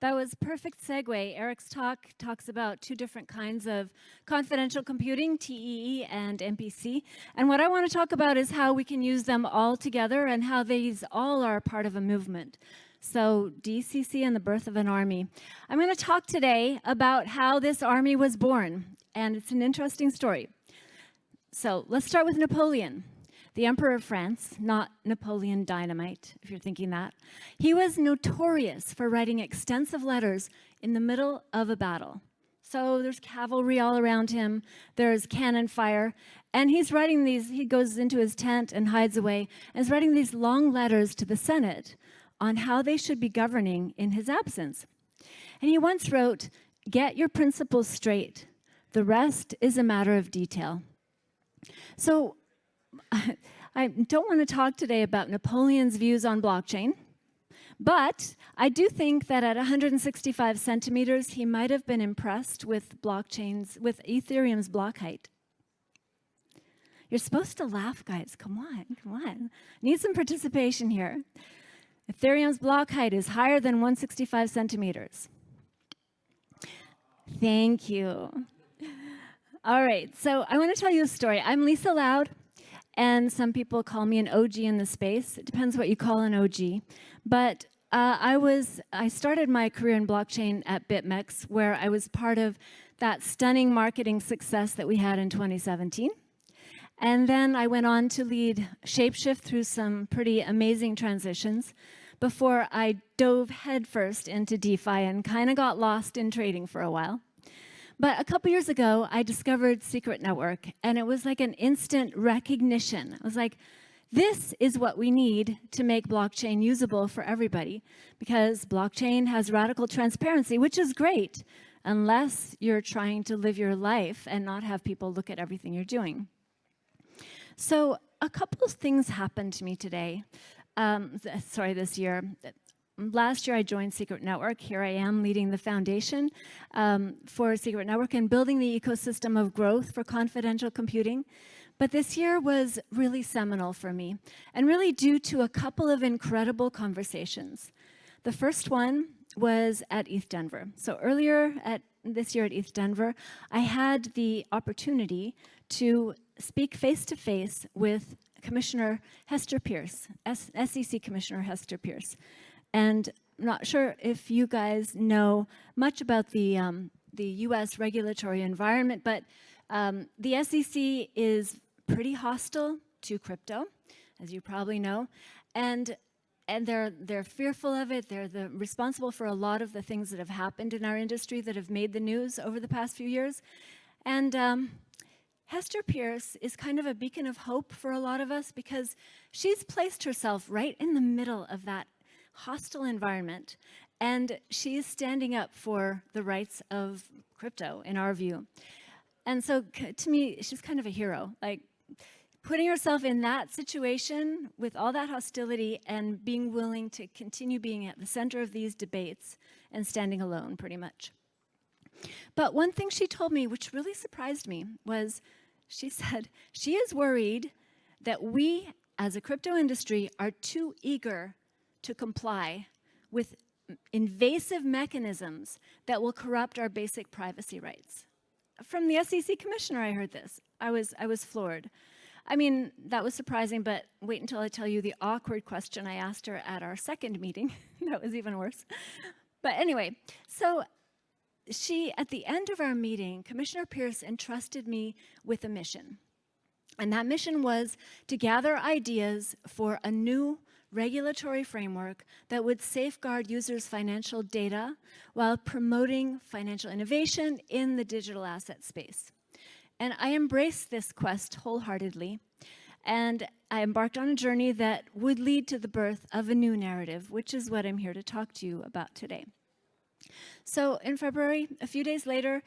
That was perfect segue. Eric's talk talks about two different kinds of confidential computing, TEE and MPC. And what I want to talk about is how we can use them all together and how these all are part of a movement. So DeCC and the birth of an army. I'm going to talk today about how this army was born. And it's an interesting story. So let's start with Napoleon. The Emperor of France, not Napoleon Dynamite, if you're thinking that. He was notorious for writing extensive letters in the middle of a battle. So there's cavalry all around him, there's cannon fire, and he's writing these, he goes into his tent and hides away, and is writing these long letters to the Senate on how they should be governing in his absence. And he once wrote, "Get your principles straight. The rest is a matter of detail." So I don't want to talk today about Napoleon's views on blockchain, but I do think that at 165 centimeters, he might have been impressed with Ethereum's block height. You're supposed to laugh, guys. Come on. Need some participation here. Ethereum's block height is higher than 165 centimeters. Thank you. All right, so I want to tell you a story. I'm Lisa Loud. And some people call me an OG in the space. It depends what you call an OG. But I started my career in blockchain at BitMEX, where I was part of that stunning marketing success that we had in 2017. And then I went on to lead Shapeshift through some pretty amazing transitions before I dove headfirst into DeFi and kind of got lost in trading for a while. But a couple years ago, I discovered Secret Network, and it was like an instant recognition. I was like, this is what we need to make blockchain usable for everybody, because blockchain has radical transparency, which is great, unless you're trying to live your life and not have people look at everything you're doing. So a couple of things happened to me today, this year. Last year, I joined Secret Network. Here I am leading the foundation for Secret Network and building the ecosystem of growth for confidential computing. But this year was really seminal for me, and really due to a couple of incredible conversations. The first one was at ETH Denver. So earlier this year at ETH Denver, I had the opportunity to speak face-to-face with Commissioner Hester Peirce, SEC Commissioner Hester Peirce. And I'm not sure if you guys know much about the U.S. regulatory environment, but the SEC is pretty hostile to crypto, as you probably know, and they're fearful of it. They're responsible for a lot of the things that have happened in our industry that have made the news over the past few years. And Hester Peirce is kind of a beacon of hope for a lot of us because she's placed herself right in the middle of that hostile environment, and she's standing up for the rights of crypto, in our view. And so, to me, she's kind of a hero. Like, putting herself in that situation with all that hostility and being willing to continue being at the center of these debates and standing alone, pretty much. But one thing she told me, which really surprised me, was she said she is worried that we, as a crypto industry, are too eager to comply with invasive mechanisms that will corrupt our basic privacy rights. From the SEC commissioner, I heard this. I was floored. I mean, that was surprising, but wait until I tell you the awkward question I asked her at our second meeting. That was even worse. But anyway, so at the end of our meeting, Commissioner Peirce entrusted me with a mission. And that mission was to gather ideas for a new regulatory framework that would safeguard users' financial data while promoting financial innovation in the digital asset space. And I embraced this quest wholeheartedly, and I embarked on a journey that would lead to the birth of a new narrative, which is what I'm here to talk to you about today. So in February, a few days later,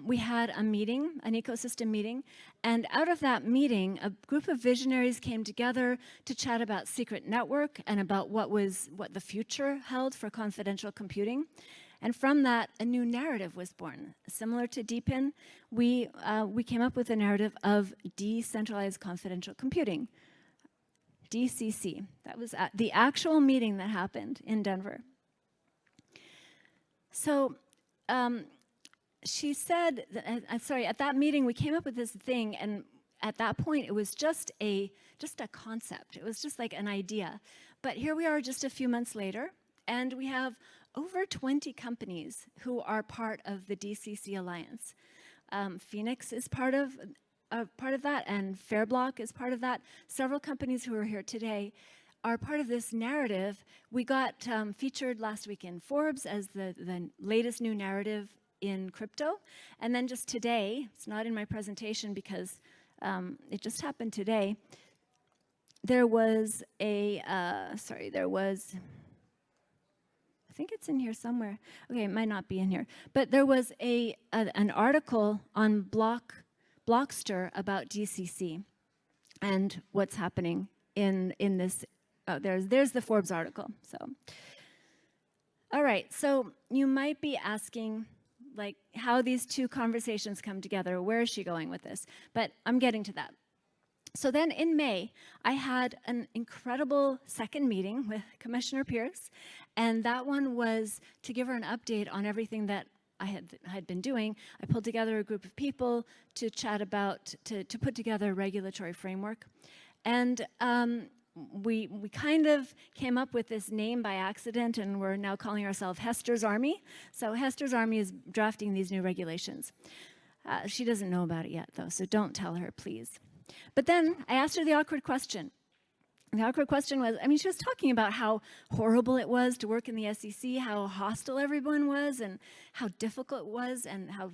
we had a meeting, an ecosystem meeting, and out of that meeting, a group of visionaries came together to chat about Secret Network and about what the future held for confidential computing. And from that, a new narrative was born. Similar to DePIN, we came up with a narrative of decentralized confidential computing, DeCC. That was at the actual meeting that happened in Denver. So she said, sorry, at that meeting we came up with this thing, and at that point it was just a concept. It was just like an idea. But here we are just a few months later, and we have over 20 companies who are part of the DeCC Alliance. Fhenix is part of that, and Fairblock is part of that. Several companies who are here today are part of this narrative. We got featured last week in Forbes as the latest new narrative in crypto. And then just today, it's not in my presentation because it just happened today, there was I think it's in here somewhere. Okay, it might not be in here. But there was an article on Blockster about DeCC and what's happening in this. Oh, there's the Forbes article. So, all right. So you might be asking, like, how these two conversations come together. Where is she going with this? But I'm getting to that. So then in May, I had an incredible second meeting with Commissioner Pierce, and that one was to give her an update on everything that I had been doing. I pulled together a group of people to chat about, to put together a regulatory framework. And we kind of came up with this name by accident, and we're now calling ourselves Hester's Army. So Hester's Army is drafting these new regulations. She doesn't know about it yet, though, so don't tell her, please. But then I asked her the awkward question. The awkward question was, she was talking about how horrible it was to work in the SEC, how hostile everyone was, and how difficult it was, and how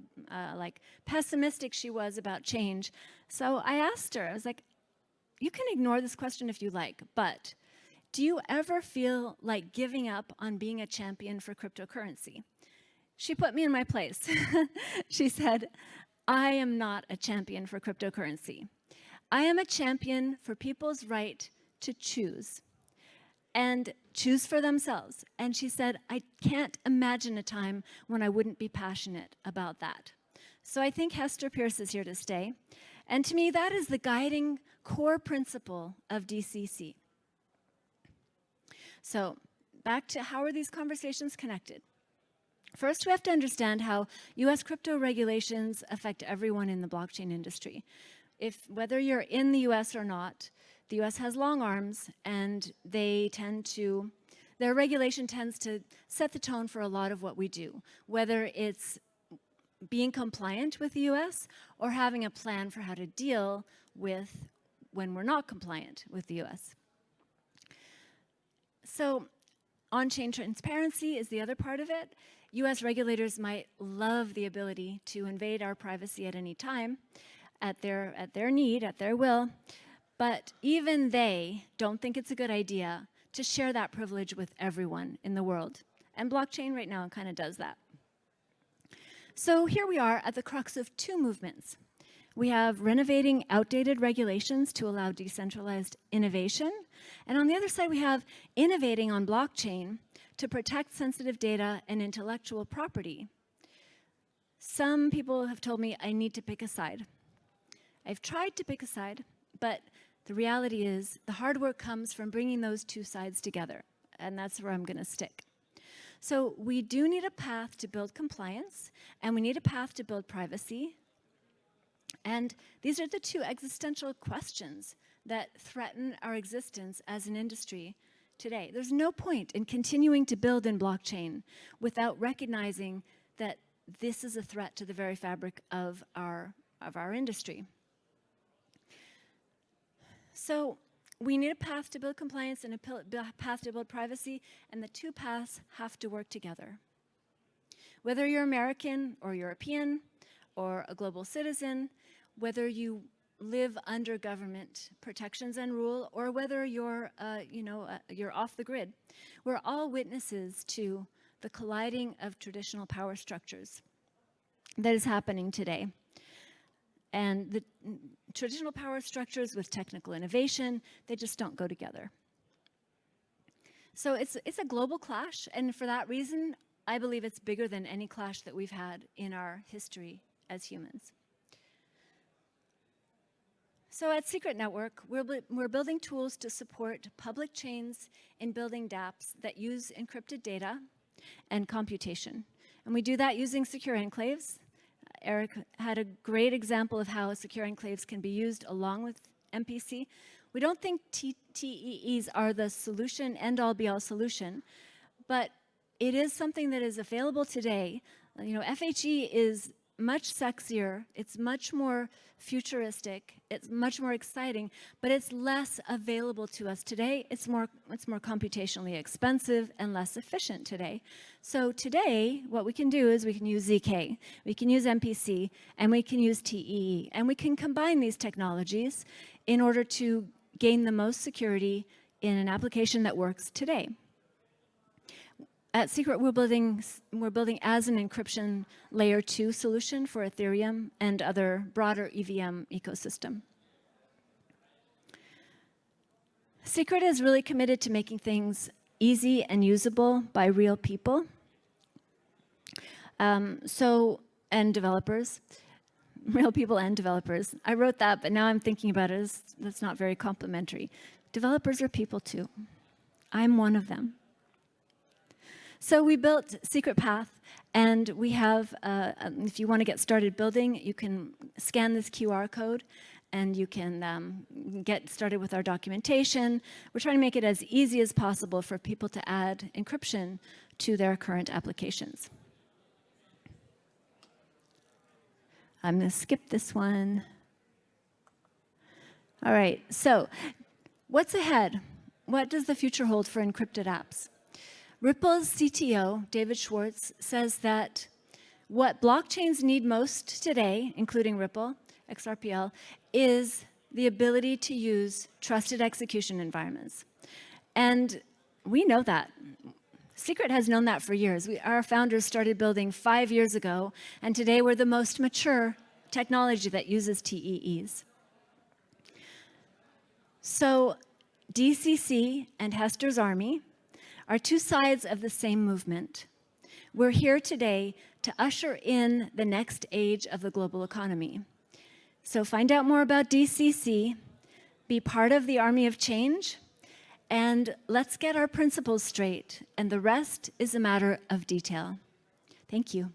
pessimistic she was about change. So I asked her, I was like, you can ignore this question if you like, but do you ever feel like giving up on being a champion for cryptocurrency? She put me in my place. She said, I am not a champion for cryptocurrency. I am a champion for people's right to choose and choose for themselves. And she said, I can't imagine a time when I wouldn't be passionate about that. So I think Hester Pierce is here to stay. And to me, that is the guiding core principle of DeCC. So back to how are these conversations connected? First, we have to understand how US crypto regulations affect everyone in the blockchain industry. Whether you're in the US or not, the US has long arms, and their regulation tends to set the tone for a lot of what we do, whether it's being compliant with the US or having a plan for how to deal with when we're not compliant with the US. So on-chain transparency is the other part of it. US regulators might love the ability to invade our privacy at any time, at their need, at their will, but even they don't think it's a good idea to share that privilege with everyone in the world. And blockchain right now kind of does that. So here we are at the crux of two movements. We have renovating outdated regulations to allow decentralized innovation. And on the other side, we have innovating on blockchain to protect sensitive data and intellectual property. Some people have told me I need to pick a side. I've tried to pick a side, but the reality is the hard work comes from bringing those two sides together, and that's where I'm going to stick. So we do need a path to build compliance, and we need a path to build privacy. And these are the two existential questions that threaten our existence as an industry today. There's no point in continuing to build in blockchain without recognizing that this is a threat to the very fabric of our industry. So we need a path to build compliance and a path to build privacy, and the two paths have to work together. Whether you're American or European or a global citizen, whether you live under government protections and rule, or whether you're off the grid, we're all witnesses to the colliding of traditional power structures that is happening today. And the traditional power structures with technical innovation, they just don't go together. So it's a global clash, and for that reason, I believe it's bigger than any clash that we've had in our history as humans. So at Secret Network, we're building tools to support public chains in building dApps that use encrypted data and computation. And we do that using secure enclaves. Eric had a great example of how secure enclaves can be used along with MPC. We don't think TEEs are the solution, end-all, be-all solution, but it is something that is available today. You know, FHE is much sexier, it's much more futuristic, it's much more exciting, but it's less available to us today. It's more computationally expensive and less efficient today. So today, what we can do is we can use ZK, we can use MPC, and we can use TEE, and we can combine these technologies in order to gain the most security in an application that works today. At Secret, we're building as an encryption layer 2 solution for Ethereum and other broader EVM ecosystem. Secret is really committed to making things easy and usable by real people. And developers. Real people and developers. I wrote that, but now I'm thinking about it as that's not very complimentary. Developers are people too. I'm one of them. So we built Secret Path, and we have, if you want to get started building, you can scan this QR code, and you can get started with our documentation. We're trying to make it as easy as possible for people to add encryption to their current applications. I'm going to skip this one. All right, so what's ahead? What does the future hold for encrypted apps? Ripple's CTO, David Schwartz, says that what blockchains need most today, including Ripple, XRPL, is the ability to use trusted execution environments. And we know that. Secret has known that for years. Our founders started building 5 years ago, and today we're the most mature technology that uses TEEs. So DeCC and Hester's Army are two sides of the same movement. We're here today to usher in the next age of the global economy. So find out more about DeCC, be part of the army of change, and let's get our principles straight, and the rest is a matter of detail. Thank you.